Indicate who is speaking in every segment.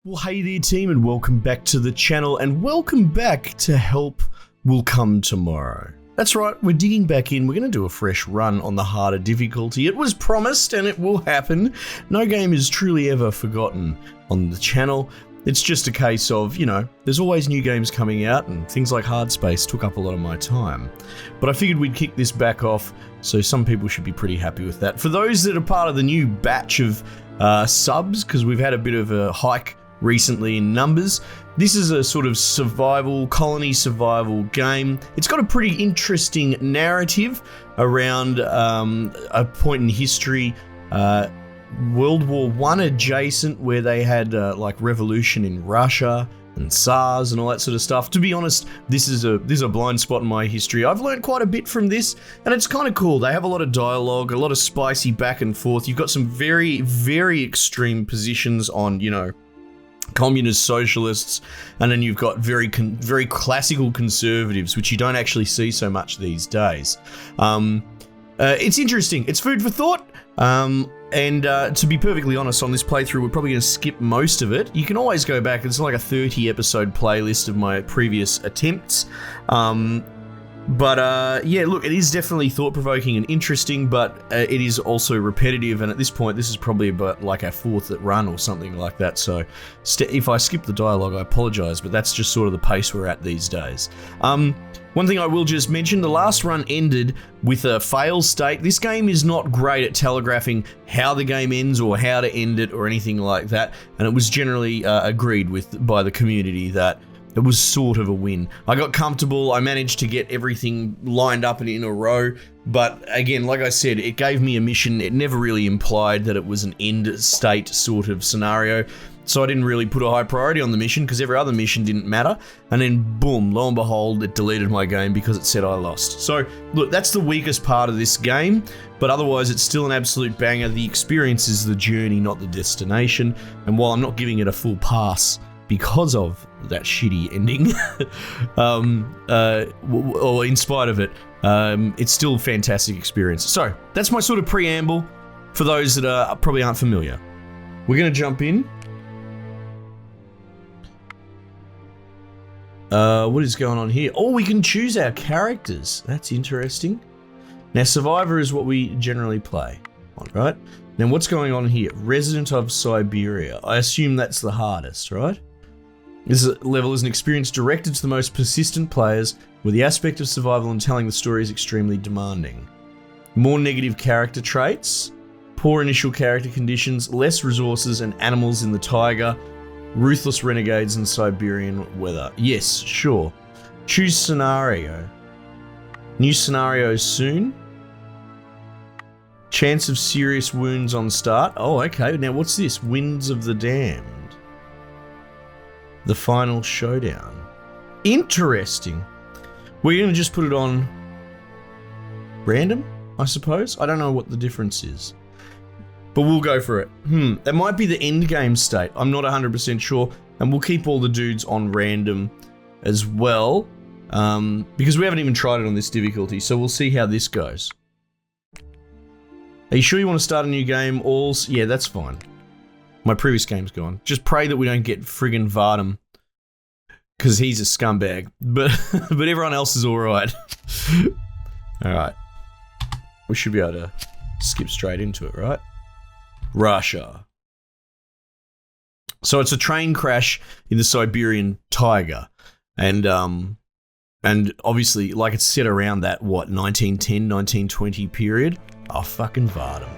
Speaker 1: Well, hey there team, and welcome back to the channel, and welcome back to Help Will Come Tomorrow. That's right, we're digging back in. We're going to do a fresh run on the harder difficulty. It was promised and it will happen. No game is truly ever forgotten on the channel. It's just a case of, you know, there's always new games coming out, and things like Hard Space took up a lot of my time. But I figured we'd kick this back off, so some people should be pretty happy with that. For those that are part of the new batch of subs, because we've had a bit of a hike recently in numbers, this is a sort of colony survival game. It's got a pretty interesting narrative around a point in history, World War I adjacent, where they had like revolution in Russia and SARS and all that sort of stuff. To be honest, this is a blind spot in my history. I've learned quite a bit from this, and it's kind of cool. They have a lot of dialogue, a lot of spicy back and forth. You've got some very, very extreme positions on, you know, communist socialists, and then you've got very classical conservatives, which you don't actually see so much these days. It's interesting. It's food for thought. And to be perfectly honest, on this playthrough, we're probably going to skip most of it. You can always go back. It's like a 30 episode playlist of my previous attempts. Yeah, look, it is definitely thought-provoking and interesting, but it is also repetitive, and at this point, this is probably about like our fourth run or something like that, so if I skip the dialogue, I apologise, but that's just sort of the pace we're at these days. One thing I will just mention, the last run ended with a fail state. This game is not great at telegraphing how the game ends or how to end it or anything like that, and it was generally agreed with by the community that it was sort of a win. I got comfortable, I managed to get everything lined up and in a row, but again, like I said, it gave me a mission. It never really implied that it was an end state sort of scenario, so I didn't really put a high priority on the mission because every other mission didn't matter, and then boom, lo and behold, it deleted my game because it said I lost. So look, that's the weakest part of this game, but otherwise it's still an absolute banger. The experience is the journey, not the destination, and while I'm not giving it a full pass because of that shitty ending, or in spite of it, it's still a fantastic experience. So that's my sort of preamble for those that probably aren't familiar. We're going to jump in. What is going on here? Oh, we can choose our characters. That's interesting. Now, Survivor is what we generally play on, right? Now, what's going on here? Resident of Siberia. I assume that's the hardest, right? This level is an experience directed to the most persistent players, where the aspect of survival and telling the story is extremely demanding. More negative character traits, poor initial character conditions, less resources and animals in the taiga, ruthless renegades and Siberian weather. Yes, sure. Choose scenario. New scenarios soon. Chance of serious wounds on start. Oh, okay. Now what's this? Winds of the Damned. The final showdown. Interesting. We're going to just put it on random, I suppose. I don't know what the difference is, but we'll go for it. That might be the end game state. I'm not 100% sure, and we'll keep all the dudes on random as well, because we haven't even tried it on this difficulty, so we'll see how this goes. Are you sure you want to start a new game? Yeah, that's fine. My previous game's gone. Just pray that we don't get friggin' Vardam, because he's a scumbag. But everyone else is alright. Alright. We should be able to skip straight into it, right? Russia. So it's a train crash in the Siberian taiga. And obviously, like, it's set around that, what, 1910, 1920 period? Oh, fucking Vardam.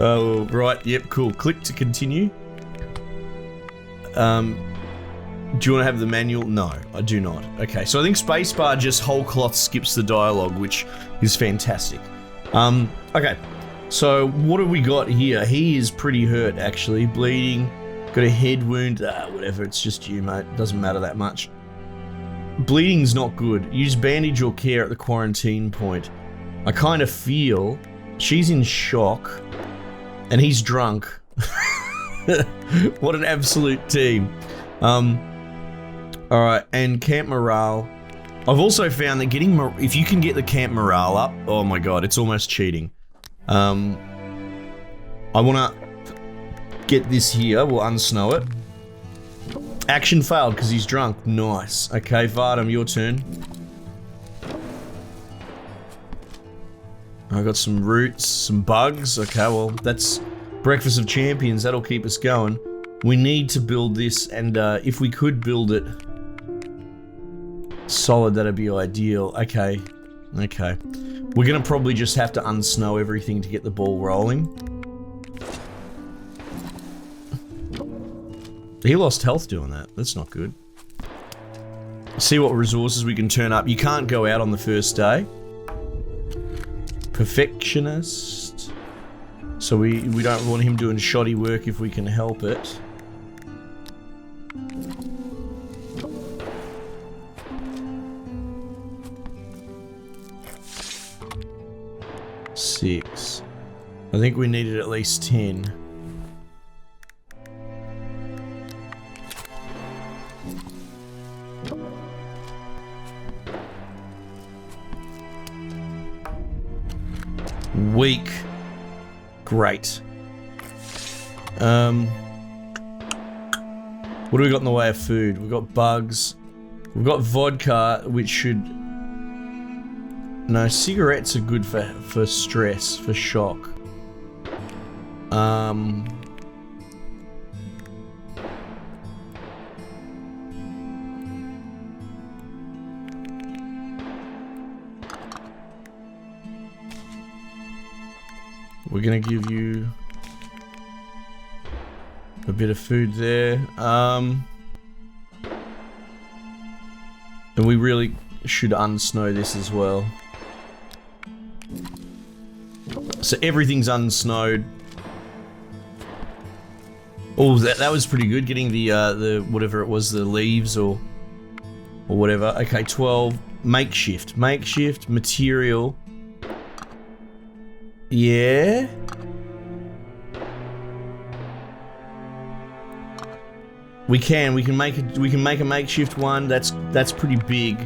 Speaker 1: Oh, right, yep, cool. Click to continue. Do you want to have the manual? No, I do not. Okay, so I think spacebar just whole cloth skips the dialogue, which is fantastic. Okay, so what have we got here? He is pretty hurt, actually. Bleeding, got a head wound. Whatever, it's just you, mate. Doesn't matter that much. Bleeding's not good. Use bandage or care at the quarantine point. I kind of feel she's in shock and he's drunk. What an absolute team. Alright, and camp morale. I've also found that if you can get the camp morale up, oh my god, it's almost cheating. I wanna get this here. We'll unsnow it. Action failed because he's drunk. Nice. Okay, Vardam, your turn. I got some roots, some bugs. Okay, well, that's Breakfast of Champions. That'll keep us going. We need to build this, and if we could build it solid, that'd be ideal. Okay. Okay. We're gonna probably just have to unsnow everything to get the ball rolling. He lost health doing that. That's not good. See what resources we can turn up. You can't go out on the first day. Perfectionist. So we don't want him doing shoddy work if we can help it. Six. I think we needed at least 10. Weak. Great. What do we got in the way of food? We've got bugs. We've got vodka, which should... No, cigarettes are good for stress, for shock. We're gonna give you a bit of food there. And we really should unsnow this as well. So everything's unsnowed. Oh, that was pretty good. Getting the whatever it was, the leaves or whatever. Okay, 12. Makeshift material. Yeah. We can make a makeshift one. That's pretty big.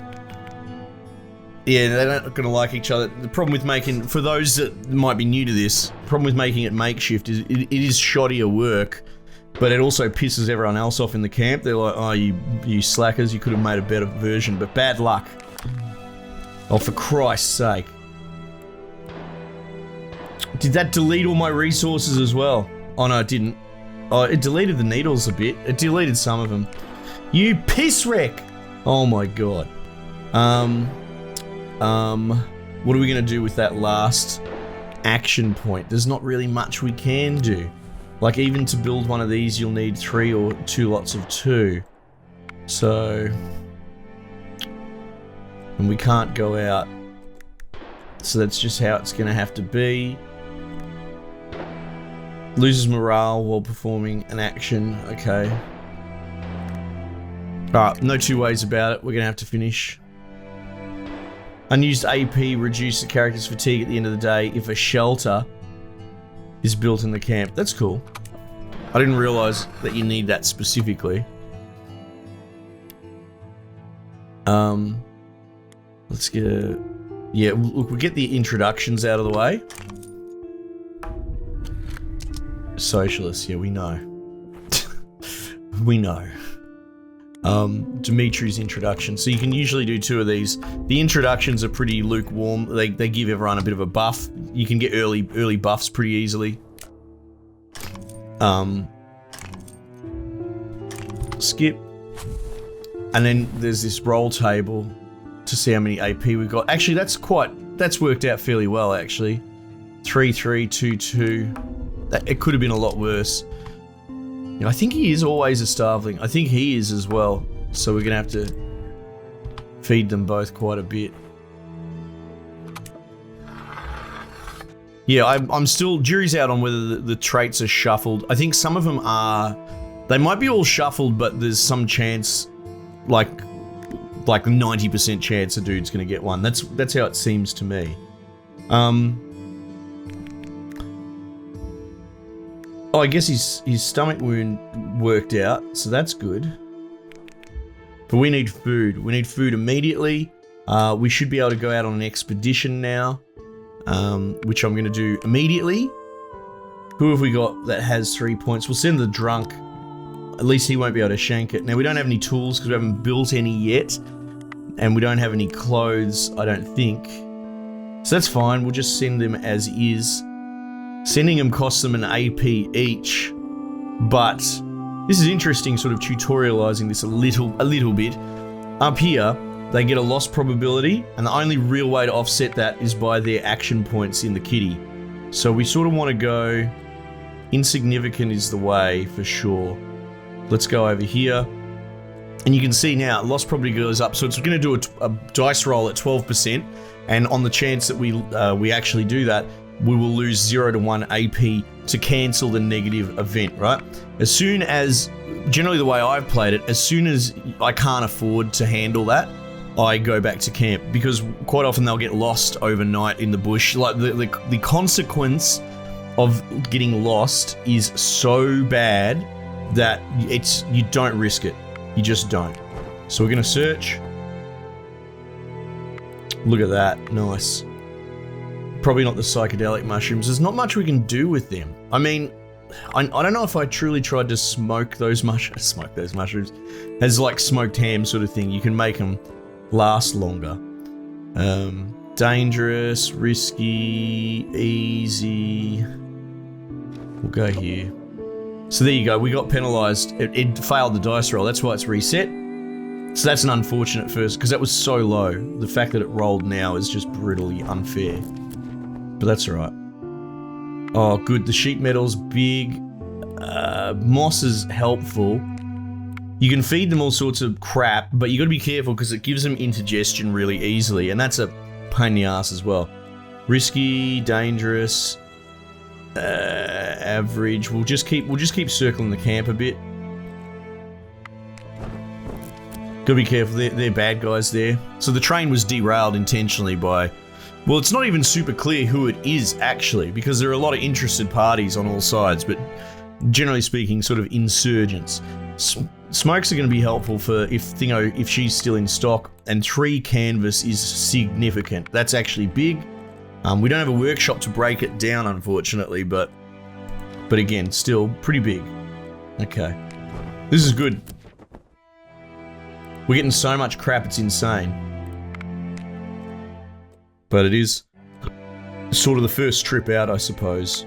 Speaker 1: Yeah, they're not gonna like each other. The problem with making, for those that might be new to this, the problem with making it makeshift is it is shoddier work, but it also pisses everyone else off in the camp. They're like, oh, you slackers, you could have made a better version, but bad luck. Oh, for Christ's sake. Did that delete all my resources as well? Oh no, it didn't. Oh, it deleted the needles a bit. It deleted some of them. You piss wreck! Oh my god. What are we gonna do with that last action point? There's not really much we can do. Like, even to build one of these, you'll need 3 or 2 lots of 2. So... And we can't go out. So that's just how it's gonna have to be. Loses morale while performing an action. Okay. Alright, no two ways about it. We're gonna have to finish. Unused AP reduce the character's fatigue at the end of the day if a shelter is built in the camp. That's cool. I didn't realize that you need that specifically. Let's get a... Yeah, look, we'll get the introductions out of the way. Socialists, yeah, we know. We know. Dimitri's introduction. So you can usually do 2 of these. The introductions are pretty lukewarm. They give everyone a bit of a buff. You can get early buffs pretty easily. Skip. And then there's this roll table to see how many AP we've got. Actually, that's worked out fairly well, actually. 3, 3, 2, 2. It could have been a lot worse. You know, I think he is always a starveling. I think he is as well. So we're gonna have to feed them both quite a bit. Yeah, I'm still... Jury's out on whether the traits are shuffled. I think some of them are... They might be all shuffled, but there's some chance, like 90% chance a dude's gonna get one. That's how it seems to me. Oh, I guess his stomach wound worked out, so that's good. But we need food. We need food immediately. We should be able to go out on an expedition now, which I'm going to do immediately. Who have we got that has 3 points? We'll send the drunk. At least he won't be able to shank it. Now, we don't have any tools because we haven't built any yet. And we don't have any clothes, I don't think. So that's fine. We'll just send them as is. Sending them costs them an AP each. But this is interesting, sort of tutorializing this a little bit. Up here, they get a loss probability, and the only real way to offset that is by their action points in the kitty. So we sort of want to go insignificant is the way for sure. Let's go over here. And you can see now, loss probability goes up. So it's going to do a dice roll at 12%. And on the chance that we actually do that, we will lose 0 to 1 AP to cancel the negative event, right? As soon as, generally the way I've played it, as soon as I can't afford to handle that, I go back to camp, because quite often they'll get lost overnight in the bush. Like the consequence of getting lost is so bad that you don't risk it. You just don't. So we're gonna search. Look at that, nice. Probably not the psychedelic mushrooms. There's not much we can do with them. I mean, I don't know if I truly tried to smoke those mushrooms as like smoked ham sort of thing. You can make them last longer. Dangerous, risky, easy. We'll go here. So there you go, we got penalized. It failed the dice roll, that's why it's reset. So that's an unfortunate first, because that was so low. The fact that it rolled now is just brutally unfair. But that's all right. Oh, good, the sheep metal's big. Moss is helpful. You can feed them all sorts of crap, but you gotta be careful because it gives them indigestion really easily, and that's a pain in the ass as well. Risky, dangerous, average. We'll just keep circling the camp a bit. Gotta be careful, they're bad guys there. So the train was derailed intentionally by, well, it's not even super clear who it is actually, because there are a lot of interested parties on all sides, but generally speaking, sort of insurgents. Smokes are going to be helpful for if she's still in stock, and 3 canvas is significant. That's actually big. We don't have a workshop to break it down, unfortunately, but again, still pretty big. Okay, this is good. We're getting so much crap, it's insane. But it is sort of the first trip out, I suppose.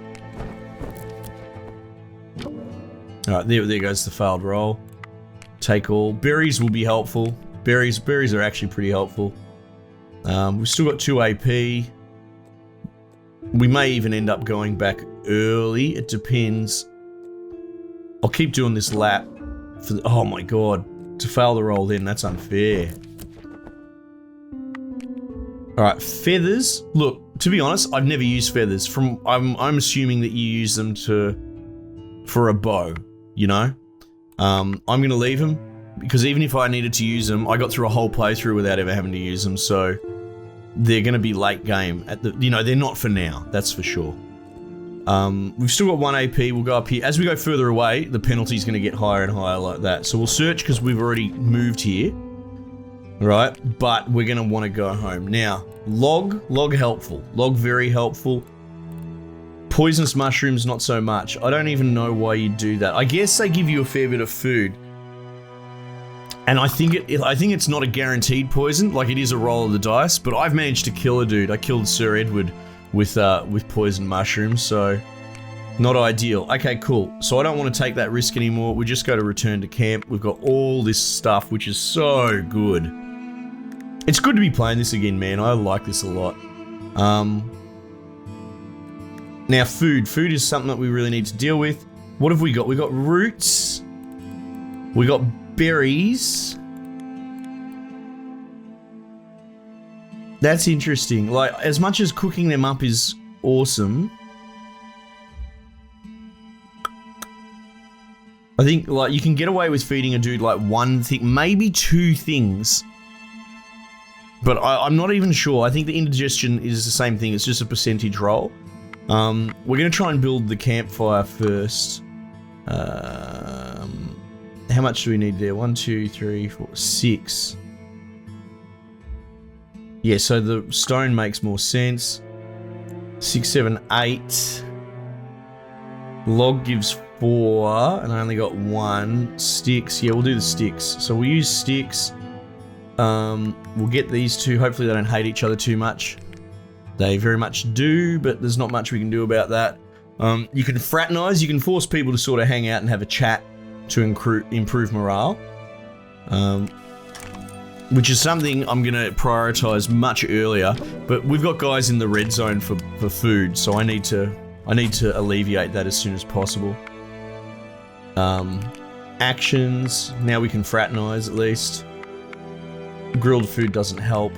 Speaker 1: Alright, there goes the failed roll. Take all. Berries will be helpful. Berries are actually pretty helpful. We've still got 2 AP. We may even end up going back early. It depends. I'll keep doing this lap. Oh my god. To fail the roll then, that's unfair. Alright, feathers. Look, to be honest, I've never used feathers. I'm assuming that you use them for a bow, you know? I'm gonna leave them, because even if I needed to use them, I got through a whole playthrough without ever having to use them, so they're gonna be late game. They're not for now, that's for sure. We've still got 1 AP, we'll go up here. As we go further away, the penalty's gonna get higher and higher like that. So we'll search because we've already moved here. Right, but we're gonna wanna go home. Now, log helpful. Log very helpful. Poisonous mushrooms, not so much. I don't even know why you do that. I guess they give you a fair bit of food. And I think it's not a guaranteed poison, like it is a roll of the dice, but I've managed to kill a dude. I killed Sir Edward with poison mushrooms, so not ideal. Okay, cool. So I don't want to take that risk anymore. We just go to return to camp. We've got all this stuff, which is so good. It's good to be playing this again, man. I like this a lot. Now, food. Food is something that we really need to deal with. What have we got? We got roots. We got berries. That's interesting. Like, as much as cooking them up is awesome, I think, like, you can get away with feeding a dude, like, 1 thing, maybe 2 things. But I'm not even sure. I think the indigestion is the same thing. It's just a percentage roll. We're going to try and build the campfire first. How much do we need there? 1, 2, 3, 4, 6. Yeah, so the stone makes more sense. 6, 7, 8. Log gives 4, and I only got 1. Sticks, yeah, we'll do the sticks. So we'll use sticks. We'll get these two. Hopefully they don't hate each other too much. They very much do, but there's not much we can do about that. You can fraternize. You can force people to sort of hang out and have a chat to improve morale. Which is something I'm going to prioritize much earlier. But we've got guys in the red zone for food, so I need to alleviate that as soon as possible. Actions. Now we can fraternize at least. Grilled food doesn't help.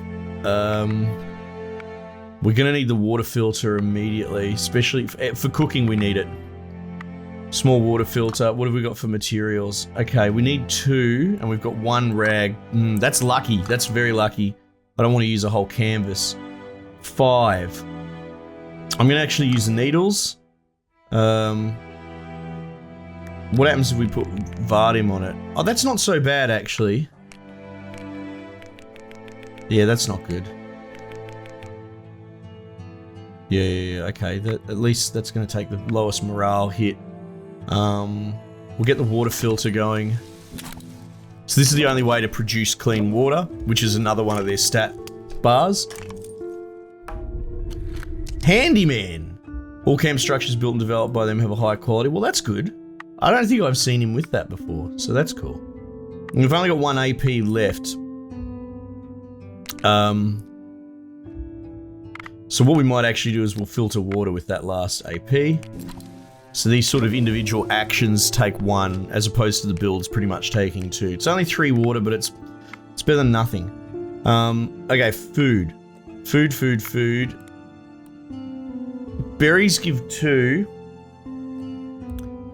Speaker 1: We're gonna need the water filter immediately, especially for cooking. We need it. Small water filter. What have we got for materials? Okay, we need 2, and we've got 1 rag. That's lucky. That's very lucky. I don't want to use a whole canvas. 5. I'm gonna actually use the needles. What happens if we put Vardim on it? Oh, that's not so bad actually. Yeah, that's not good. Yeah, okay. At least that's going to take the lowest morale hit. We'll get the water filter going. So this is the only way to produce clean water, which is another one of their stat bars. Handyman. All camp structures built and developed by them have a high quality. Well, that's good. I don't think I've seen him with that before, so that's cool. And we've only got 1 AP left. So what we might actually do is we'll filter water with that last AP. So these sort of individual actions take 1, as opposed to the builds pretty much taking 2. It's only 3 water, but it's better than nothing. Okay, food. Food. Berries give 2.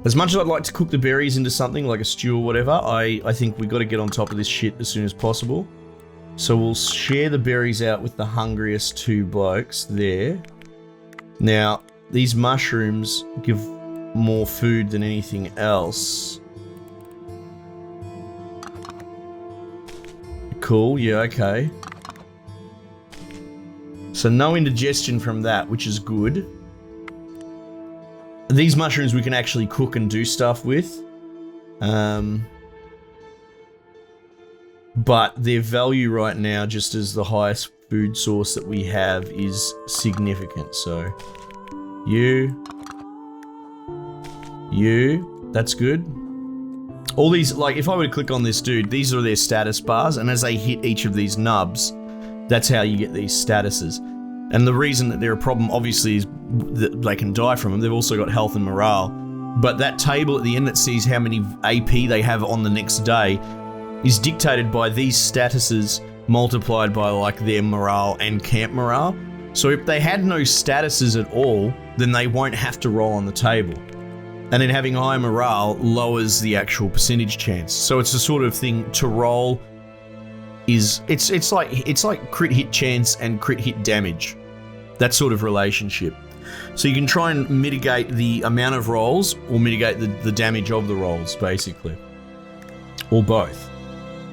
Speaker 1: As much as I'd like to cook the berries into something like a stew or whatever, I think we got to get on top of this shit as soon as possible. So we'll share the berries out with the hungriest 2 blokes there. Now, these mushrooms give more food than anything else. Cool, yeah, okay. So no indigestion from that, which is good. These mushrooms we can actually cook and do stuff with. But their value right now, just as the highest food source that we have, is significant. So, you, that's good. All these, like, if I were to click on this dude, these are their status bars, and as they hit each of these nubs, that's how you get these statuses. And the reason that they're a problem, obviously, is that they can die from them. They've also got health and morale. But that table at the end that sees how many AP they have on the next day is dictated by these statuses multiplied by like their morale and camp morale. So if they had no statuses at all, then they won't have to roll on the table. And then having high morale lowers the actual percentage chance. So it's the sort of thing to roll is, it's like crit hit chance and crit hit damage. That sort of relationship. So you can try and mitigate the amount of rolls or mitigate the damage of the rolls, basically. Or both.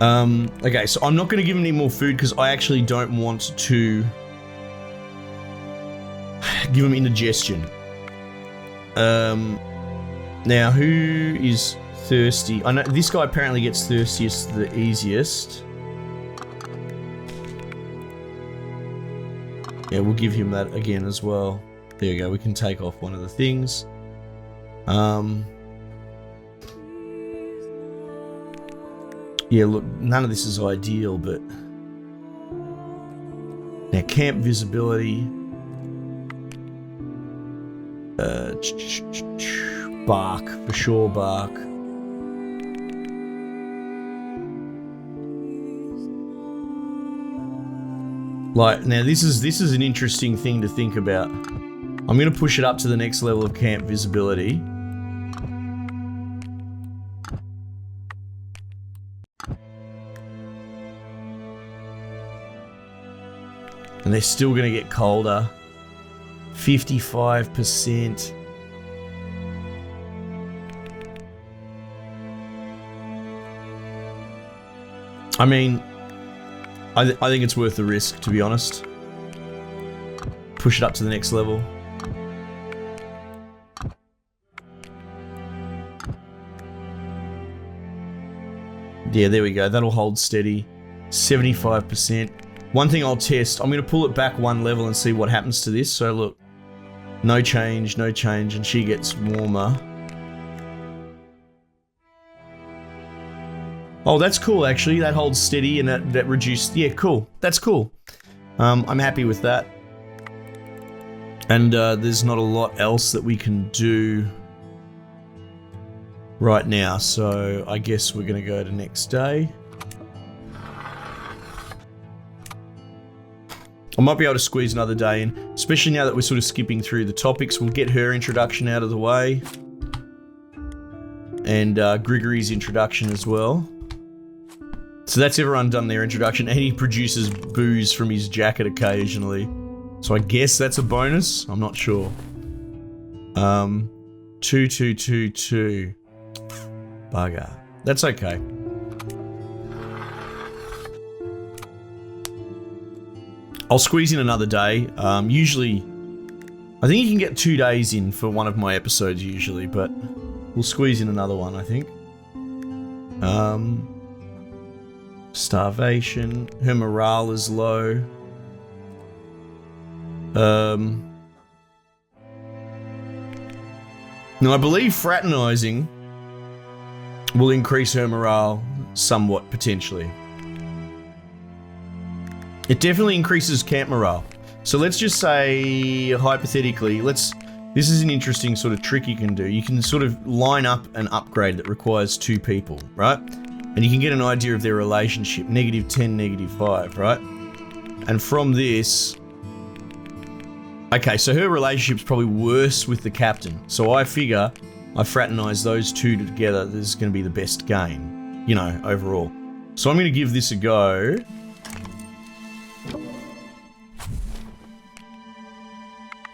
Speaker 1: Okay, so I'm not going to give them any more food because I actually don't want to give them indigestion. Now, who is thirsty? I know this guy apparently gets thirstiest the easiest. Yeah, we'll give him that again as well. There you go, we can take off one of the things. Yeah, look, none of this is ideal, but... Now, camp visibility. Bark, for sure, bark. Like, now this is an interesting thing to think about. I'm going to push it up to the next level of camp visibility. And they're still going to get colder. 55%. I mean, I think it's worth the risk, to be honest. Push it up to the next level. Yeah, there we go. That'll hold steady. 75%. One thing I'll test, I'm going to pull it back one level and see what happens to this. So look, no change, and she gets warmer. Oh, that's cool, actually. That holds steady and that reduced. Yeah, cool. That's cool. I'm happy with that. And there's not a lot else that we can do right now. So I guess we're going to go to next day. I might be able to squeeze another day in, especially now that we're sort of skipping through the topics. We'll get her introduction out of the way. And Grigory's introduction as well. So that's everyone done their introduction, and he produces booze from his jacket occasionally. So I guess that's a bonus? I'm not sure. 2222. Bugger. That's okay. I'll squeeze in another day. Usually, I think you can get 2 days in for one of my episodes usually, but we'll squeeze in another one, I think. Starvation. Her morale is low. No, I believe fraternizing will increase her morale somewhat, potentially. It definitely increases camp morale. So let's just say, hypothetically, this is an interesting sort of trick you can do. You can sort of line up an upgrade that requires 2 people, right? And you can get an idea of their relationship, -10, -5, right? And from this, okay, so her relationship's probably worse with the captain. So I figure I fraternize those 2 together, this is going to be the best gain, you know, overall. So I'm going to give this a go.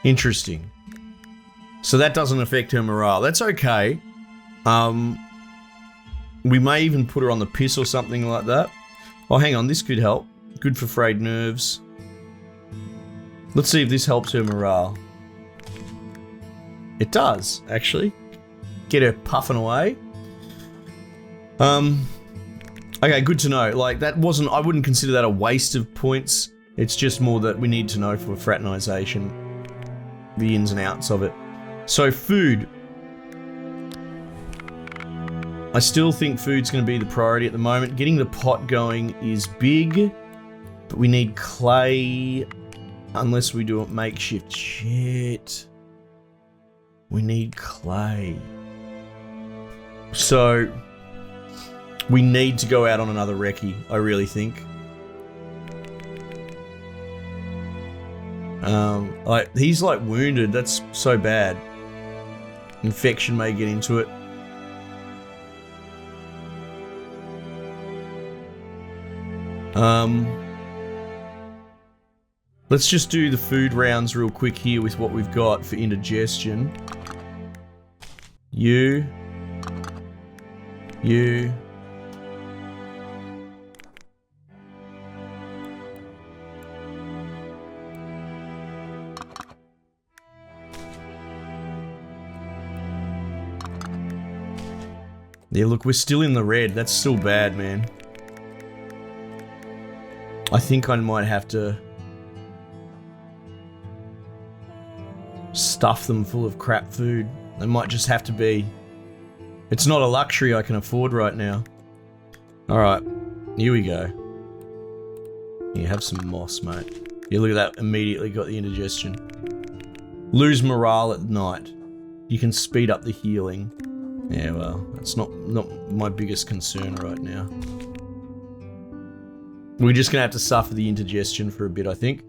Speaker 1: Interesting. So that doesn't affect her morale. That's okay. We may even put her on the piss or something like that. Oh, hang on, this could help. Good for frayed nerves. Let's see if this helps her morale. It does, actually. Get her puffing away. Okay, good to know. Like, that wasn't... I wouldn't consider that a waste of points. It's just more that we need to know for fraternization. The ins and outs of it. So, food. I still think food's going to be the priority at the moment. Getting the pot going is big, but we need clay unless we do it makeshift. Shit. We need clay. So, we need to go out on another recce, I really think. He's like wounded, that's so bad. Infection may get into it. Let's just do the food rounds real quick here with what we've got for indigestion. You. Yeah, look, we're still in the red. That's still bad, man. I think I might have to stuff them full of crap food. They might just have to be. It's not a luxury I can afford right now. Alright, here we go. Yeah, have some moss, mate. Yeah, look at that. Immediately got the indigestion. Lose morale at night. You can speed up the healing. Yeah, well, that's not my biggest concern right now. We're just gonna have to suffer the indigestion for a bit, I think.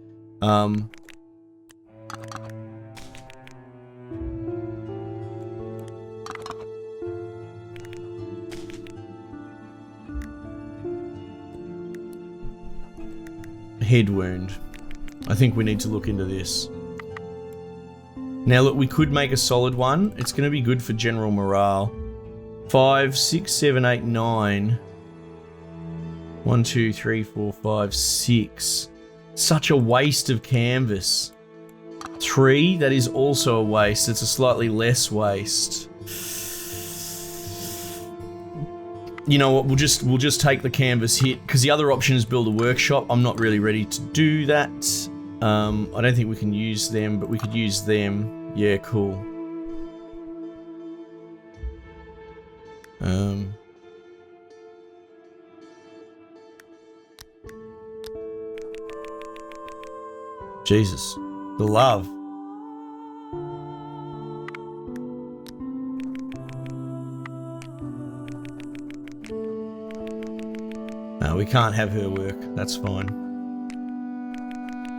Speaker 1: Head wound. I think we need to look into this. Now look, we could make a solid one. It's going to be good for general morale. 5, 6, 7, 8, 9. 1, 2, 3, 4, 5, 6. Such a waste of canvas. 3, that is also a waste. It's a slightly less waste. You know what? We'll just take the canvas hit because the other option is build a workshop. I'm not really ready to do that. I don't think we can use them, but we could use them. Yeah, cool. Jesus, the love. No, we can't have her work. That's fine.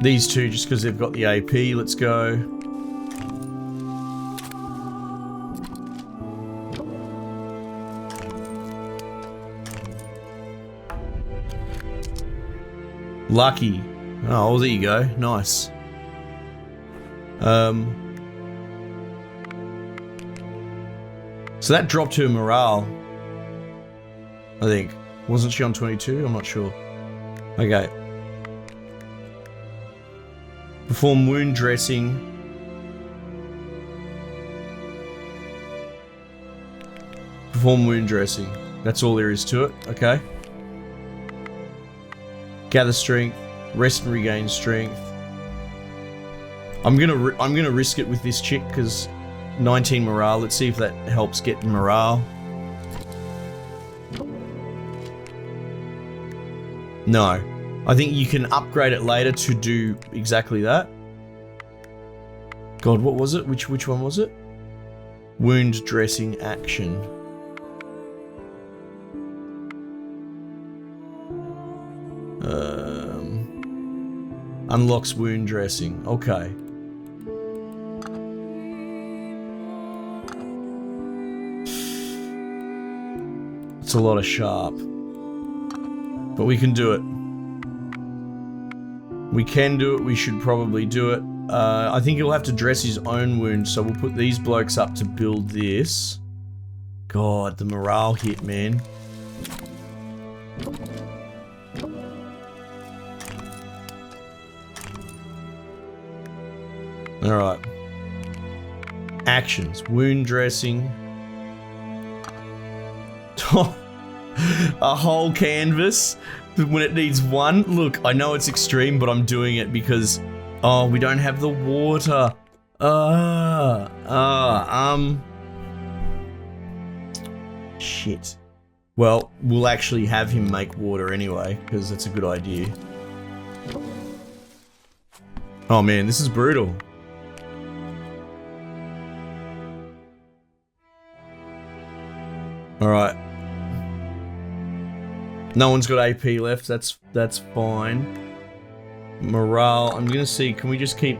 Speaker 1: These two, just because they've got the AP. Let's go. Lucky. Oh, well, there you go. Nice. So that dropped her morale, I think. Wasn't she on 22? I'm not sure. Okay. Perform wound dressing. Perform wound dressing. That's all there is to it. Okay. Gather strength. Rest and regain strength. I'm gonna risk it with this chick because 19 morale. Let's see if that helps get morale. No. I think you can upgrade it later to do exactly that. God, what was it? Which one was it? Wound dressing action. Unlocks wound dressing. Okay. It's a lot of sharp. But we can do it. We can do it. We should probably do it. I think he'll have to dress his own wounds, so we'll put these blokes up to build this. God, the morale hit, man. Alright. Actions. Wound dressing. A whole canvas when it needs one. Look, I know it's extreme, but I'm doing it because... Oh, we don't have the water. Shit. Well, we'll actually have him make water anyway, because that's a good idea. Oh man, this is brutal. Alright. No one's got AP left, that's fine. Morale, I'm gonna see, can we just keep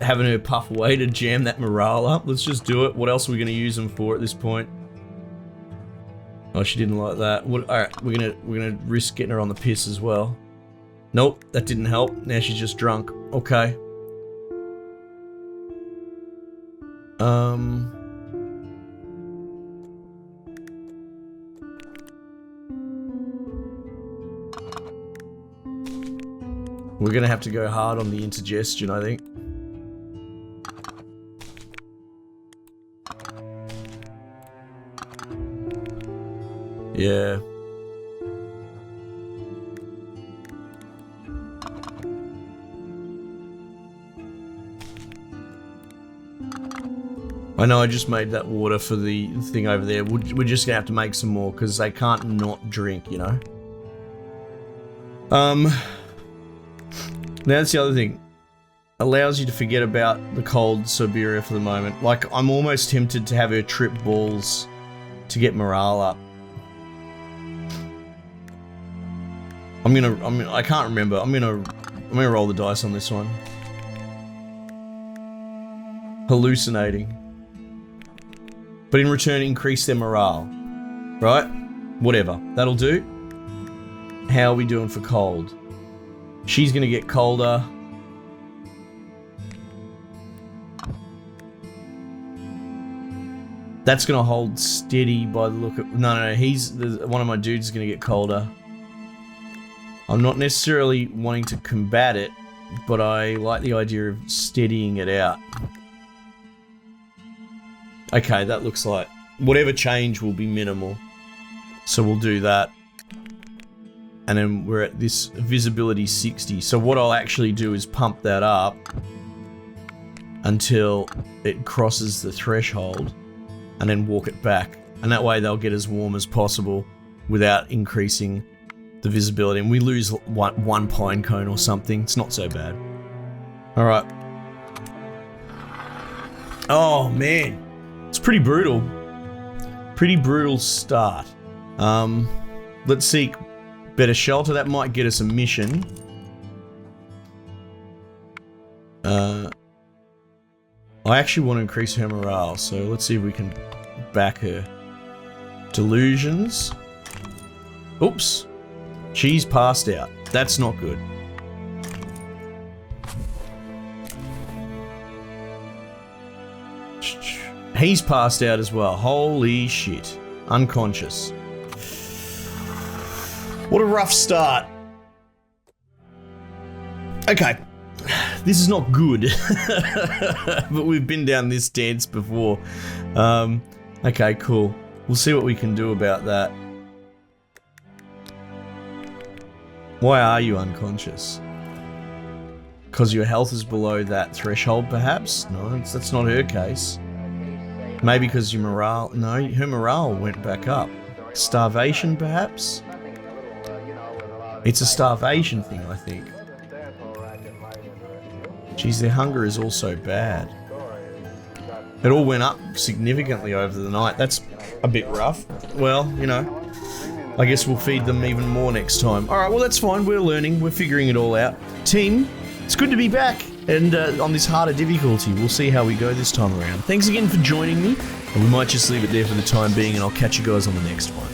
Speaker 1: having her puff away to jam that morale up? Let's just do it. What else are we gonna use them for at this point? Oh, she didn't like that. Alright, we're gonna risk getting her on the piss as well. Nope, that didn't help. Now she's just drunk. Okay. We're gonna have to go hard on the indigestion, I think. Yeah. I know I just made that water for the thing over there. We're just gonna have to make some more because they can't not drink, you know? Now that's the other thing. Allows you to forget about the cold Siberia for the moment. Like, I'm almost tempted to have her trip balls to get morale up. I can't remember. I'm gonna roll the dice on this one. Hallucinating. But in return, increase their morale. Right? Whatever. That'll do. How are we doing for cold? She's gonna get colder. That's gonna hold steady by the look of... No, one of my dudes is gonna get colder. I'm not necessarily wanting to combat it, but I like the idea of steadying it out. Okay, that looks like... Whatever change will be minimal. So we'll do that. And then we're at this visibility 60. So what I'll actually do is pump that up until it crosses the threshold and then walk it back. And that way they'll get as warm as possible without increasing the visibility. And we lose one pine cone or something. It's not so bad. All right. Oh man, it's pretty brutal. Pretty brutal start. Let's seek better shelter. That might get us a mission. I actually want to increase her morale, so let's see if we can back her. Delusions. Oops. She's passed out. That's not good. He's passed out as well. Holy shit. Unconscious. What a rough start. Okay. This is not good. But we've been down this dance before. Okay, cool. We'll see what we can do about that. Why are you unconscious? Because your health is below that threshold, perhaps? No, that's not her case. Maybe because your morale... No, her morale went back up. Starvation, perhaps? It's a starvation thing, I think. Geez, their hunger is also bad. It all went up significantly over the night. That's a bit rough. Well, you know, I guess we'll feed them even more next time. Alright, well that's fine. We're learning. We're figuring it all out. Team, it's good to be back. And on this harder difficulty, we'll see how we go this time around. Thanks again for joining me. And we might just leave it there for the time being, and I'll catch you guys on the next one.